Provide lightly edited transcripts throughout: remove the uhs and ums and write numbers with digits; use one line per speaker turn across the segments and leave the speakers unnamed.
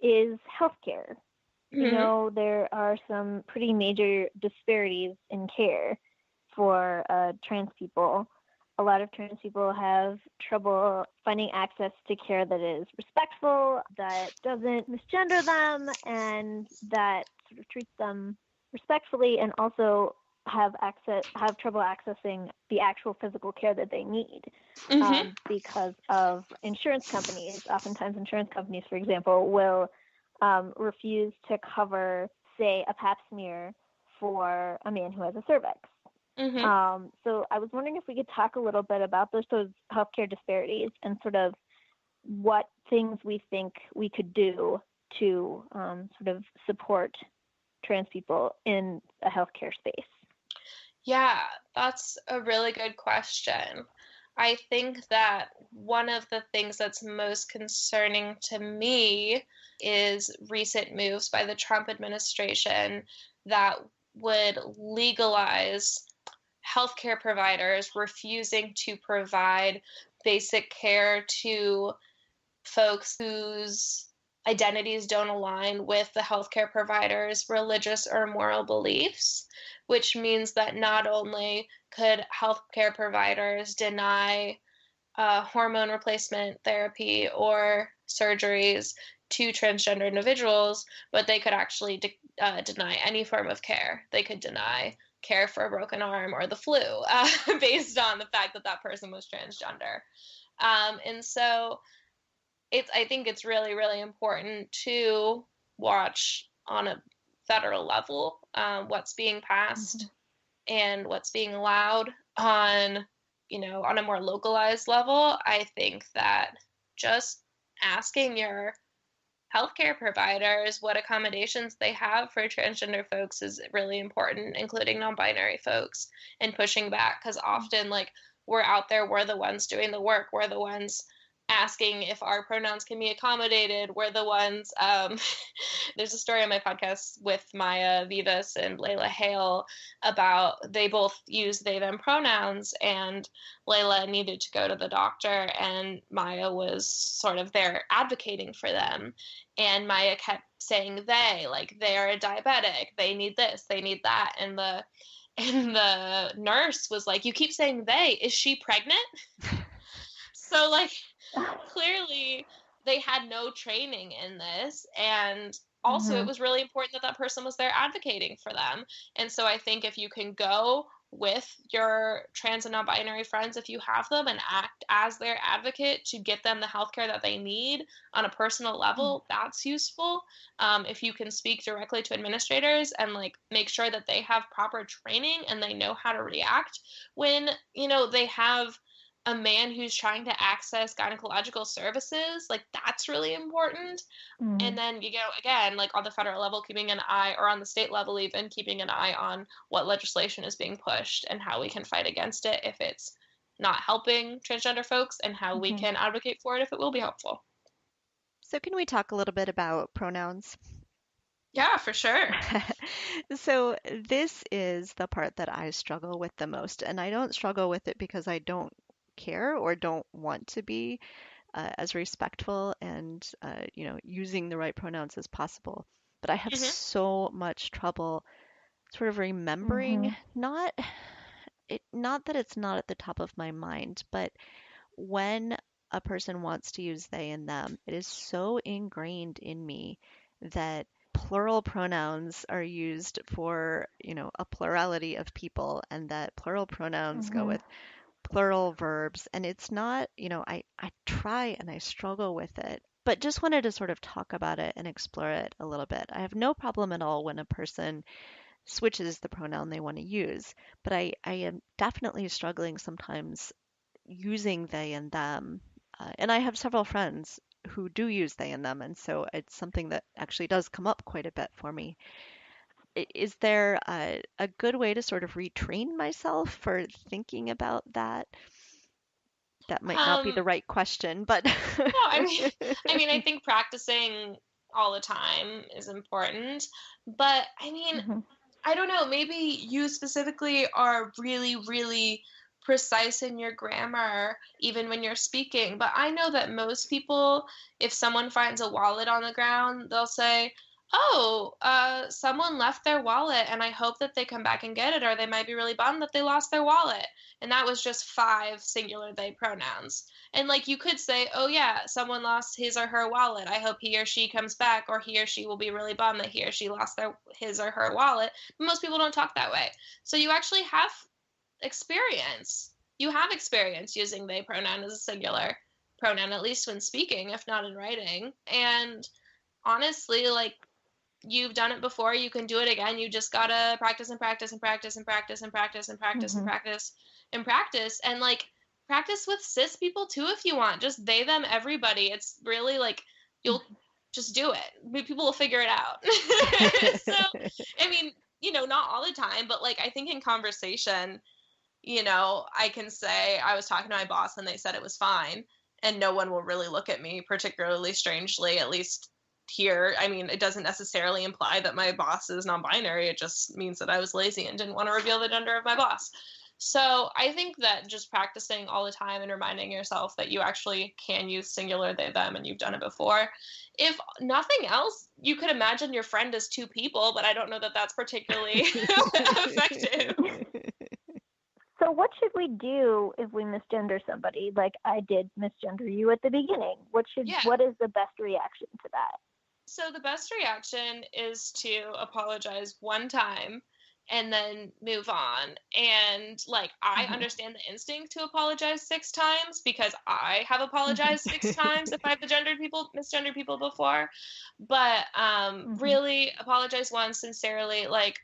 is healthcare. You
Mm-hmm.
know, there are some pretty major disparities in care for trans people. A lot of trans people have trouble finding access to care that is respectful, that doesn't misgender them, and that sort of treats them respectfully, and also have trouble accessing the actual physical care that they need
Mm-hmm.
because of insurance companies. Oftentimes, insurance companies, for example, will refuse to cover, say, a pap smear for a man who has a cervix.
Mm-hmm.
So I was wondering if we could talk a little bit about those healthcare disparities and sort of what things we think we could do to sort of support trans people in a healthcare space.
Yeah, that's a really good question. I think that one of the things that's most concerning to me is recent moves by the Trump administration that would legalize healthcare providers refusing to provide basic care to folks whose identities don't align with the healthcare provider's religious or moral beliefs, which means that not only could healthcare providers deny hormone replacement therapy or surgeries to transgender individuals, but they could actually deny any form of care. They could deny care for a broken arm or the flu based on the fact that that person was transgender. And so I think it's really, really important to watch on a federal level what's being passed and what's being allowed on, on a more localized level. I think that just asking your healthcare providers what accommodations they have for transgender folks is really important, including non-binary folks, and pushing back, because often, like, we're out there, we're the ones doing the work, we're the ones asking if our pronouns can be accommodated. We're the ones, there's a story on my podcast with Maya Vivas and Layla Hale about they both use they, them pronouns, and Layla needed to go to the doctor, and Maya was sort of there advocating for them. And Maya kept saying they, like, they are a diabetic, they need this, they need that. And the nurse was like, you keep saying they, is she pregnant? So, like, clearly they had no training in this, and also it was really important that that person was there advocating for them. And so I think if you can go with your trans and non-binary friends, if you have them, and act as their advocate to get them the healthcare that they need on a personal level, that's useful. If you can speak directly to administrators and, like, make sure that they have proper training and they know how to react when, they have a man who's trying to access gynecological services, like, that's really important. And then, again, like, on the federal level, keeping an eye, or on the state level even, keeping an eye on what legislation is being pushed and how we can fight against it if it's not helping transgender folks, and how we can advocate for it if it will be helpful.
So can we talk a little bit about pronouns?
Yeah, for sure.
So this is the part that I struggle with the most, and I don't struggle with it because I don't care or don't want to be as respectful and using the right pronouns as possible. But I have
Mm-hmm.
so much trouble sort of remembering, not that it's not at the top of my mind, but when a person wants to use they and them, it is so ingrained in me that plural pronouns are used for, a plurality of people, and that plural pronouns go with plural verbs. And it's not, I try and I struggle with it, but just wanted to sort of talk about it and explore it a little bit. I have no problem at all when a person switches the pronoun they want to use, but I am definitely struggling sometimes using they and them. And I have several friends who do use they and them, and so it's something that actually does come up quite a bit for me. Is there a good way to sort of retrain myself for thinking about that? That might not be
Um,
the right question, but
no, I think practicing all the time is important, but I mean, I don't know, maybe you specifically are really, really precise in your grammar, even when you're speaking. But I know that most people, if someone finds a wallet on the ground, they'll say, oh, someone left their wallet and I hope that they come back and get it, or they might be really bummed that they lost their wallet. And that was just 5 singular they pronouns. And like you could say, oh yeah, someone lost his or her wallet. I hope he or she comes back, or he or she will be really bummed that he or she lost his or her wallet. But most people don't talk that way. So you actually have experience. You have experience using they pronoun as a singular pronoun, at least when speaking, if not in writing. And honestly, like, you've done it before, you can do it again. You just gotta practice and practice and practice and practice and practice and practice and practice and practice. And like, practice with cis people too if you want. Just they, them, everybody. It's really like, you'll just do it. People will figure it out. So, I mean, you know, not all the time, but like, I think in conversation, you know, I can say I was talking to my boss and they said it was fine, and no one will really look at me particularly strangely, at least here. I mean, it doesn't necessarily imply that my boss is non-binary. It just means that I was lazy and didn't want to reveal the gender of my boss. So I think that just practicing all the time and reminding yourself that you actually can use singular they, them, and you've done it before. If nothing else, you could imagine your friend as 2 people, but I don't know that that's particularly effective.
So what should we do if we misgender somebody? Like I did misgender you at the beginning. What is the best reaction to that?
So the best reaction is to apologize one time and then move on. And like, I understand the instinct to apologize 6 times because I have apologized 6 times if I've misgendered people before. But really apologize once sincerely, like,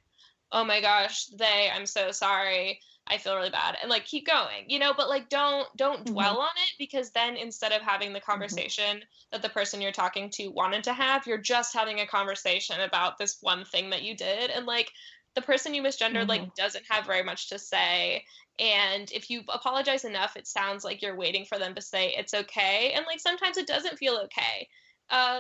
oh my gosh, I'm so sorry. I feel really bad, and like keep going, you know, but like don't dwell on it, because then instead of having the conversation that the person you're talking to wanted to have, you're just having a conversation about this one thing that you did, and like the person you misgendered like doesn't have very much to say. And if you apologize enough, it sounds like you're waiting for them to say it's okay, and like sometimes it doesn't feel okay.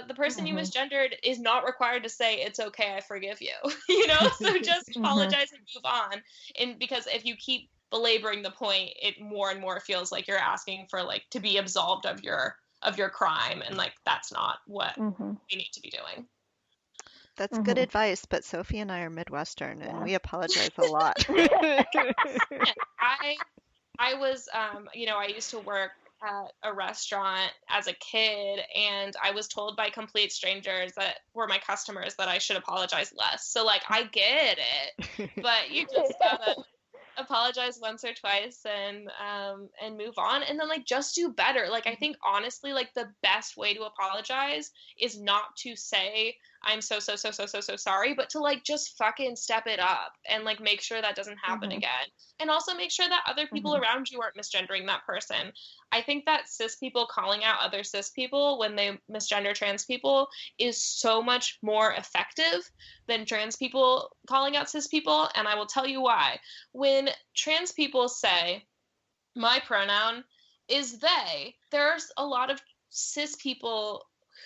The person you misgendered is not required to say it's okay, I forgive you. You know, so just apologize and move on. And because if you keep belaboring the point, it more and more feels like you're asking for like to be absolved of your crime, and like that's not what we need to be doing.
That's good advice, but Sophie and I are Midwestern and we apologize a lot.
I was you know, I used to work at a restaurant as a kid, and I was told by complete strangers that were my customers that I should apologize less. So like, I get it, but you just gotta apologize once or twice and move on, and then like just do better. Like, I think honestly, like the best way to apologize is not to say I'm so sorry, but to like just fucking step it up and like make sure that doesn't happen again. And also make sure that other people around you aren't misgendering that person. I think that cis people calling out other cis people when they misgender trans people is so much more effective than trans people calling out cis people. And I will tell you why. When trans people say, my pronoun is they, there's a lot of cis people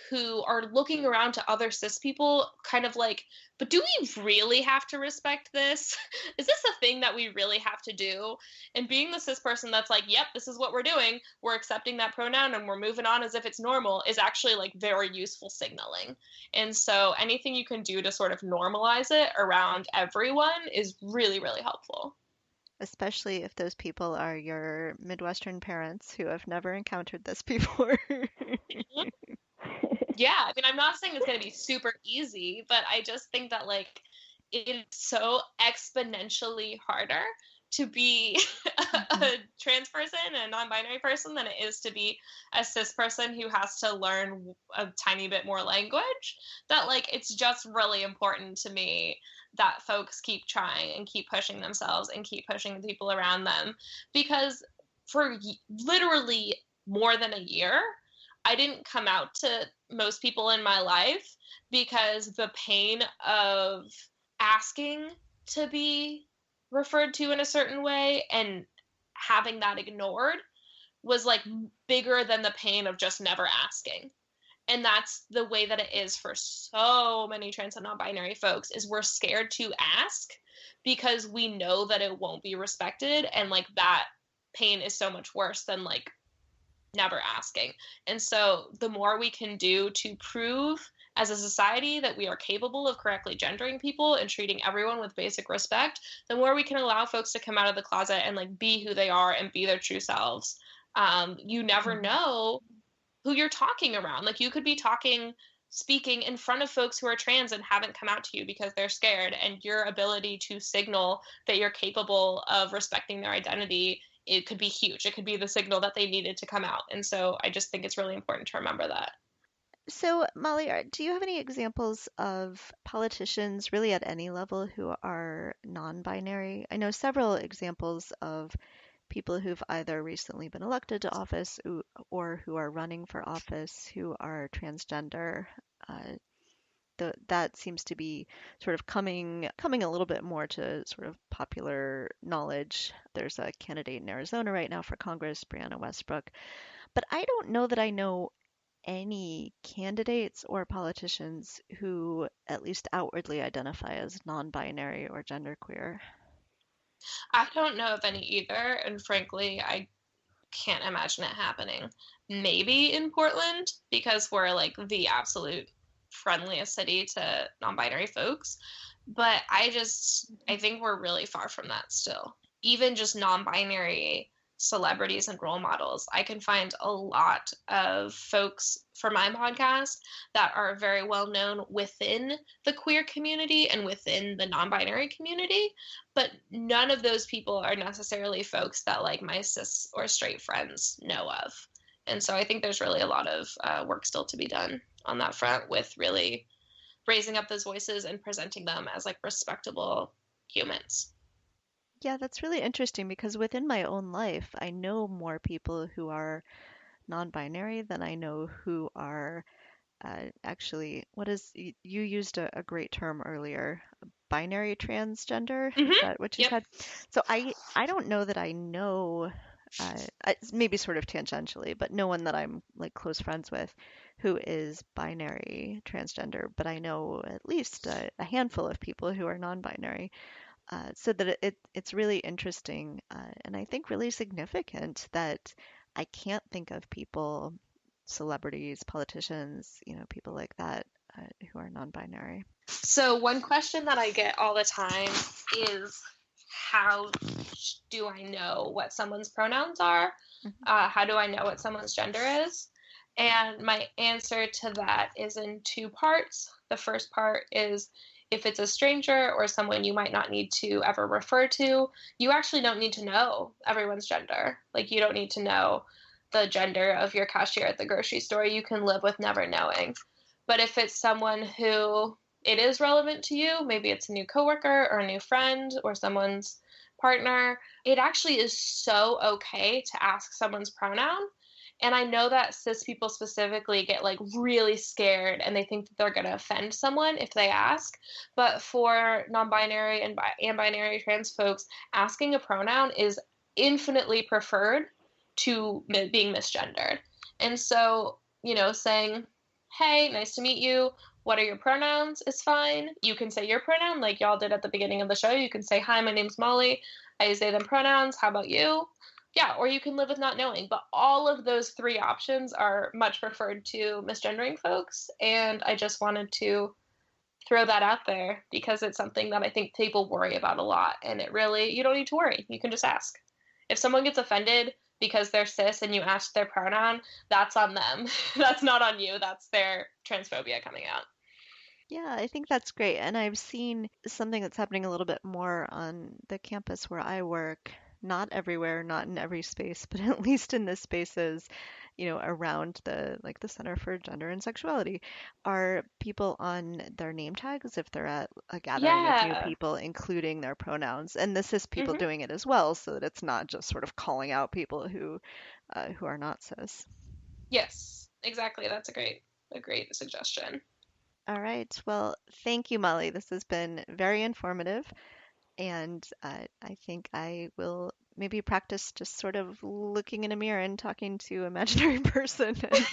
who are looking around to other cis people kind of like, but do we really have to respect this? Is this a thing that we really have to do? And being the cis person that's like, yep, this is what we're doing, we're accepting that pronoun and we're moving on as if it's normal, is actually like very useful signaling. And so anything you can do to sort of normalize it around everyone is really, really helpful.
Especially if those people are your Midwestern parents who have never encountered this before.
Yeah, I mean, I'm not saying it's going to be super easy, but I just think that like it's so exponentially harder to be a trans person and a non-binary person than it is to be a cis person who has to learn a tiny bit more language, that like it's just really important to me that folks keep trying and keep pushing themselves and keep pushing the people around them, because for literally more than a year I didn't come out to most people in my life because the pain of asking to be referred to in a certain way and having that ignored was like bigger than the pain of just never asking. And that's the way that it is for so many trans and non-binary folks, is we're scared to ask because we know that it won't be respected, and like that pain is so much worse than like never asking. And so the more we can do to prove as a society that we are capable of correctly gendering people and treating everyone with basic respect, the more we can allow folks to come out of the closet and like be who they are and be their true selves. You never know who you're talking around. Like you could be speaking in front of folks who are trans and haven't come out to you because they're scared, and your ability to signal that you're capable of respecting their identity, it could be huge. It could be the signal that they needed to come out. And so I just think it's really important to remember that.
So, Molly, do you have any examples of politicians, really at any level, who are non-binary? I know several examples of people who've either recently been elected to office or who are running for office who are transgender. That seems to be sort of coming a little bit more to sort of popular knowledge. There's a candidate in Arizona right now for Congress, Brianna Westbrook, but I don't know that I know any candidates or politicians who at least outwardly identify as non-binary or genderqueer.
I don't know of any either, and frankly, I can't imagine it happening. Maybe in Portland, because we're like the absolute friendliest city to non-binary folks, but I think we're really far from that still. Even just non-binary celebrities and role models, I can find a lot of folks for my podcast that are very well known within the queer community and within the non-binary community, but none of those people are necessarily folks that like my cis or straight friends know of. And so I think there's really a lot of work still to be done on that front with really raising up those voices and presenting them as like respectable humans.
Yeah, that's really interesting because within my own life, I know more people who are non-binary than I know who are actually, you used a great term earlier, binary transgender. Is that what you said? So I don't know that I know, maybe sort of tangentially, but no one that I'm like close friends with who is binary transgender, but I know at least a handful of people who are non-binary. So that it's really interesting and I think really significant that I can't think of people, celebrities, politicians, people like that who are non-binary.
So one question that I get all the time is, how do I know what someone's pronouns are? How do I know what someone's gender is? And my answer to that is in two parts. The first part is, if it's a stranger or someone you might not need to ever refer to, you actually don't need to know everyone's gender. Like, you don't need to know the gender of your cashier at the grocery store. You can live with never knowing. But if it's someone who it is relevant to you, maybe it's a new coworker or a new friend or someone's partner, it actually is so okay to ask someone's pronoun. And I know that cis people specifically get like really scared and they think that they're going to offend someone if they ask. But for non-binary and binary trans folks, asking a pronoun is infinitely preferred to being misgendered. And so, saying, hey, nice to meet you, what are your pronouns, is fine. You can say your pronoun like y'all did at the beginning of the show. You can say, hi, my name's Molly, I use they them pronouns, how about you? Yeah, or you can live with not knowing. But all of those three options are much preferred to misgendering folks. And I just wanted to throw that out there because it's something that I think people worry about a lot. And it really, you don't need to worry. You can just ask. If someone gets offended because they're cis and you ask their pronoun, that's on them. That's not on you. That's their transphobia coming out.
Yeah, I think that's great. And I've seen something that's happening a little bit more on the campus where I work. Not everywhere, not in every space, but at least in the spaces, around the Center for Gender and Sexuality, are people on their name tags if they're at a gathering of new people, including their pronouns, and the cis people doing it as well, so that it's not just sort of calling out people who are not cis.
Yes, exactly. That's a great suggestion.
All right. Well, thank you, Molly. This has been very informative. And I think I will maybe practice just sort of looking in a mirror and talking to an imaginary person and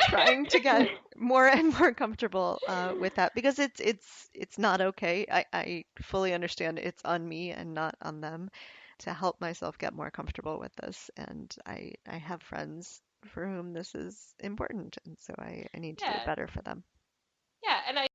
trying to get more and more comfortable with that, because it's not okay. I fully understand it's on me and not on them. to help myself get more comfortable with this. And I have friends for whom this is important. And so I need to do
Yeah.
better for them.
Yeah, and I